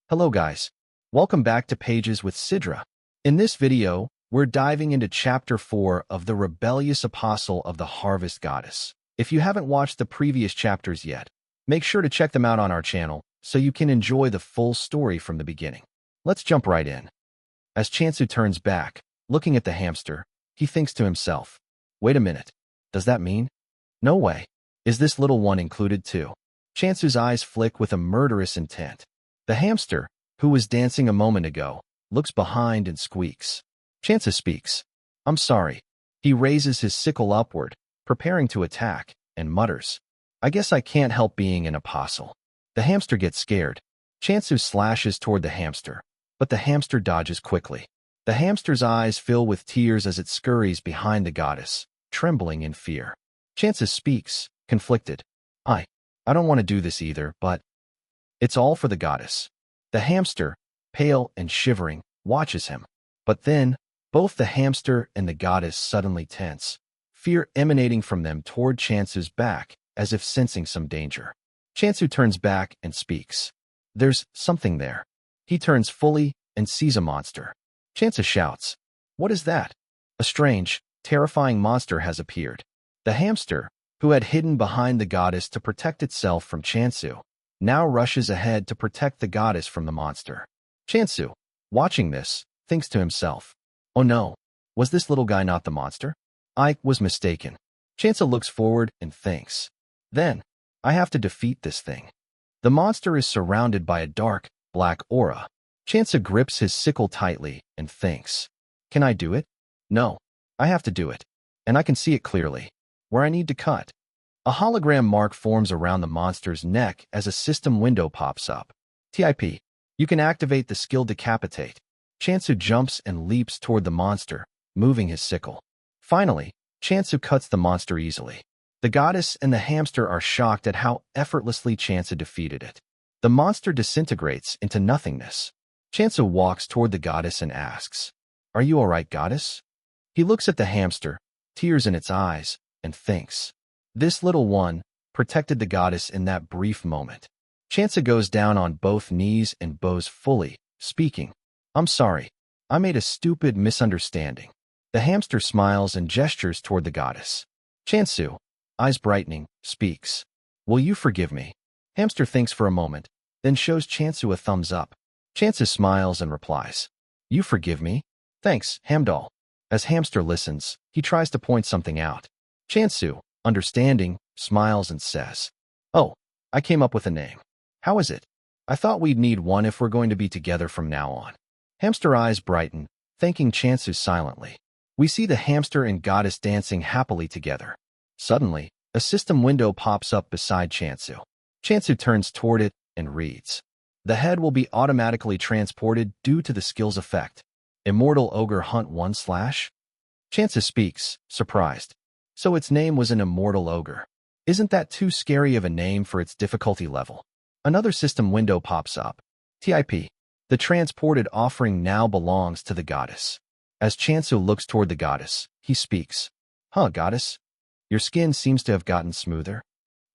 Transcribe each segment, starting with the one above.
Hello guys, welcome back to Pages with Sidra. In this video, we're diving into Chapter 4 of the Rebellious Apostle of the Harvest Goddess. If you haven't watched the previous chapters yet, make sure to check them out on our channel so you can enjoy the full story from the beginning. Let's jump right in. As Chansu turns back, looking at the hamster, he thinks to himself, wait a minute, does that mean? No way. Is this little one included too? Chansu's eyes flick with a murderous intent. The hamster, who was dancing a moment ago, looks behind and squeaks. Chansu speaks. I'm sorry. He raises his sickle upward, preparing to attack, and mutters, I guess I can't help being an apostle. The hamster gets scared. Chansu slashes toward the hamster, but the hamster dodges quickly. The hamster's eyes fill with tears as it scurries behind the goddess, trembling in fear. Chansu speaks, conflicted. I don't want to do this either, but it's all for the goddess. The hamster, pale and shivering, watches him. But then, both the hamster and the goddess suddenly tense, fear emanating from them toward Chansu's back, as if sensing some danger. Chansu turns back and speaks. There's something there. He turns fully and sees a monster. Chansu shouts, what is that? A strange, terrifying monster has appeared. The hamster, who had hidden behind the goddess to protect itself from Chansu, now rushes ahead to protect the goddess from the monster. Chansu, watching this, thinks to himself, oh no, was this little guy not the monster? I was mistaken. Chansu looks forward and thinks, then, I have to defeat this thing. The monster is surrounded by a dark, black aura. Chansu grips his sickle tightly and thinks, can I do it? No, I have to do it. And I can see it clearly. Where I need to cut. A hologram mark forms around the monster's neck as a system window pops up. Tip. You can activate the skill Decapitate. Chansu jumps and leaps toward the monster, moving his sickle. Finally, Chansu cuts the monster easily. The goddess and the hamster are shocked at how effortlessly Chansu defeated it. The monster disintegrates into nothingness. Chansu walks toward the goddess and asks, are you all right, goddess? He looks at the hamster, tears in its eyes, and thinks, this little one protected the goddess in that brief moment. Chansu goes down on both knees and bows fully, speaking, I'm sorry. I made a stupid misunderstanding. The hamster smiles and gestures toward the goddess. Chansu, eyes brightening, speaks, will you forgive me? Hamster thinks for a moment, then shows Chansu a thumbs up. Chansu smiles and replies, you forgive me? Thanks, Hamdal. As hamster listens, he tries to point something out. Chansu, understanding, smiles and says, oh, I came up with a name. How is it? I thought we'd need one if we're going to be together from now on. Hamster eyes brighten, thanking Chansu silently. We see the hamster and goddess dancing happily together. Suddenly, a system window pops up beside Chansu. Chansu turns toward it and reads, the head will be automatically transported due to the skill's effect. Immortal Ogre Hunt 1 / Chansu speaks, surprised. So its name was an immortal ogre. Isn't that too scary of a name for its difficulty level? Another system window pops up. Tip. The transported offering now belongs to the goddess. As Chansu looks toward the goddess, he speaks. Huh, goddess? Your skin seems to have gotten smoother.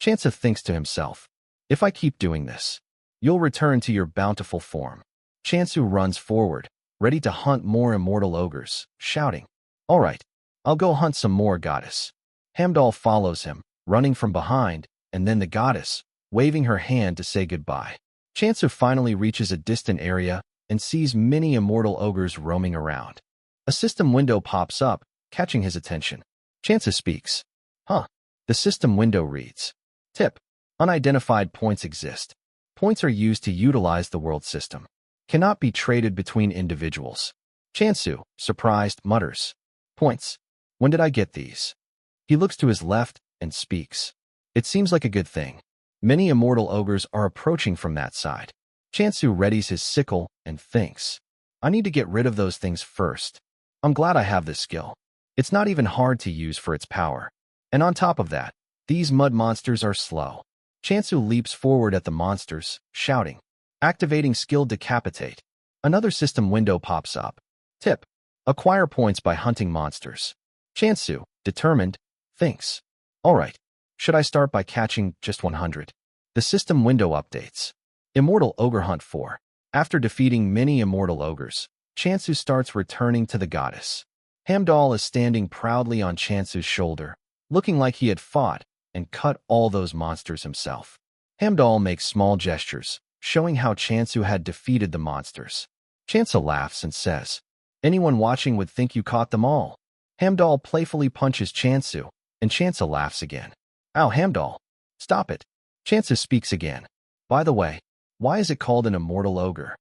Chansu thinks to himself, if I keep doing this, you'll return to your bountiful form. Chansu runs forward, ready to hunt more immortal ogres, shouting, all right, I'll go hunt some more, goddess. Hamdal follows him, running from behind, and then the goddess, waving her hand to say goodbye. Chansu finally reaches a distant area and sees many immortal ogres roaming around. A system window pops up, catching his attention. Chansu speaks. Huh. The system window reads. Tip. Unidentified points exist. Points are used to utilize the world system. Cannot be traded between individuals. Chansu, surprised, mutters. Points. When did I get these? He looks to his left and speaks. It seems like a good thing. Many immortal ogres are approaching from that side. Chansu readies his sickle and thinks, I need to get rid of those things first. I'm glad I have this skill. It's not even hard to use for its power. And on top of that, these mud monsters are slow. Chansu leaps forward at the monsters, shouting, activating skill Decapitate. Another system window pops up. Tip. Acquire points by hunting monsters. Chansu, determined, thinks, all right, should I start by catching just 100? The system window updates. Immortal Ogre Hunt 4. After defeating many immortal ogres, Chansu starts returning to the goddess. Hamdal is standing proudly on Chansu's shoulder, looking like he had fought and cut all those monsters himself. Hamdal makes small gestures, showing how Chansu had defeated the monsters. Chansu laughs and says, "Anyone watching would think you caught them all." Hamdal playfully punches Chansu, and Chansu laughs again. "Ow, Hamdal, stop it." Chansu speaks again. "By the way, why is it called an immortal ogre?"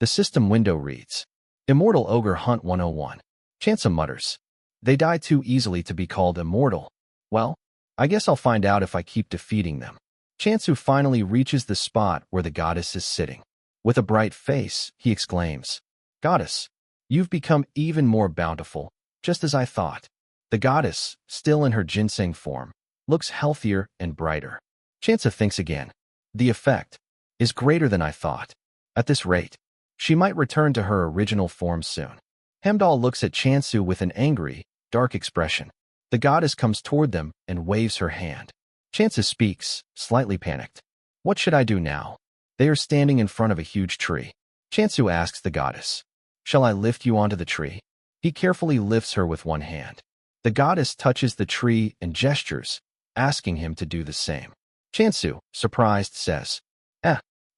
The system window reads, "Immortal Ogre Hunt 101. Chansu mutters, "They die too easily to be called immortal. Well, I guess I'll find out if I keep defeating them." Chansu finally reaches the spot where the goddess is sitting. With a bright face, he exclaims, "Goddess, you've become even more bountiful, just as I thought." The goddess, still in her ginseng form, looks healthier and brighter. Chansu thinks again. The effect is greater than I thought. At this rate, she might return to her original form soon. Hamdal looks at Chansu with an angry, dark expression. The goddess comes toward them and waves her hand. Chansu speaks, slightly panicked. "What should I do now?" They are standing in front of a huge tree. Chansu asks the goddess, "Shall I lift you onto the tree?" He carefully lifts her with one hand. The goddess touches the tree and gestures, asking him to do the same. Chansu, surprised, says,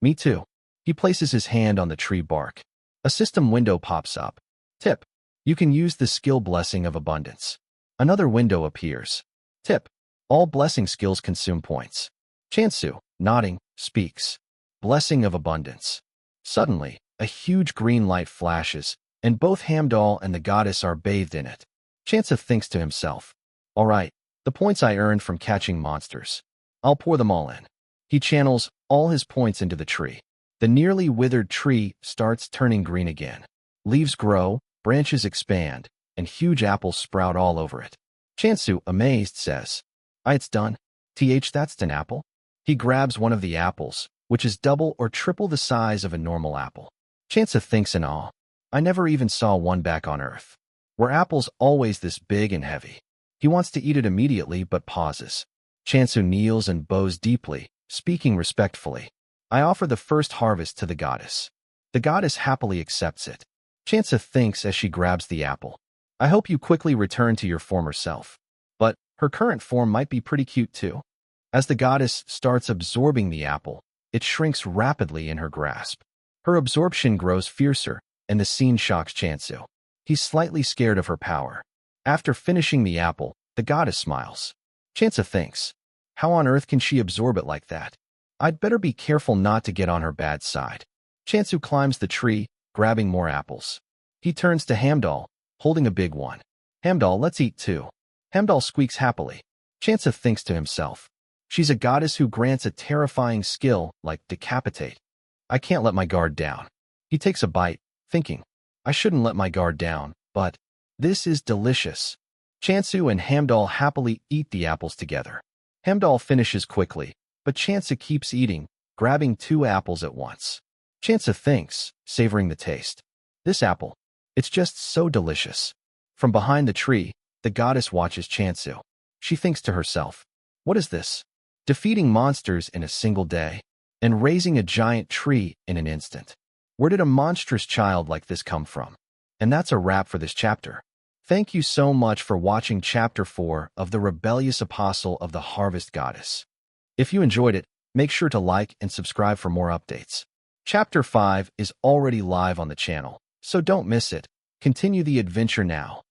"Me too." He places his hand on the tree bark. A system window pops up. Tip: you can use the skill Blessing of Abundance. Another window appears. Tip: all blessing skills consume points. Chansu, nodding, speaks. Blessing of Abundance. Suddenly, a huge green light flashes, and both Hamdal and the goddess are bathed in it. Chansu thinks to himself, "All right, the points I earned from catching monsters. I'll pour them all in." He channels all his points into the tree. The nearly withered tree starts turning green again. Leaves grow, branches expand, and huge apples sprout all over it. Chansu, amazed, says, It's done. That's an apple." He grabs one of the apples, which is double or triple the size of a normal apple. Chansu thinks in awe, "I never even saw one back on Earth. Were apples always this big and heavy?" He wants to eat it immediately but pauses. Chansu kneels and bows deeply, speaking respectfully. "I offer the first harvest to the goddess." The goddess happily accepts it. Chansu thinks as she grabs the apple, "I hope you quickly return to your former self." But her current form might be pretty cute too. As the goddess starts absorbing the apple, it shrinks rapidly in her grasp. Her absorption grows fiercer, and the scene shocks Chansu. He's slightly scared of her power. After finishing the apple, the goddess smiles. Chansu thinks, "How on earth can she absorb it like that? I'd better be careful not to get on her bad side." Chansu climbs the tree, grabbing more apples. He turns to Hamdal, holding a big one. "Hamdal, let's eat too." Hamdal squeaks happily. Chansu thinks to himself, "She's a goddess who grants a terrifying skill like decapitate. I can't let my guard down." He takes a bite, thinking, "I shouldn't let my guard down, but this is delicious." Chansu and Hamdal happily eat the apples together. Hamdal finishes quickly, but Chansu keeps eating, grabbing 2 apples at once. Chansu thinks, savoring the taste, "This apple, it's just so delicious." From behind the tree, the goddess watches Chansu. She thinks to herself, "What is this? Defeating monsters in a single day, and raising a giant tree in an instant. Where did a monstrous child like this come from?" And that's a wrap for this chapter. Thank you so much for watching Chapter 4 of The Rebellious Apostle of the Harvest Goddess. If you enjoyed it, make sure to like and subscribe for more updates. Chapter 5 is already live on the channel, so don't miss it. Continue the adventure now.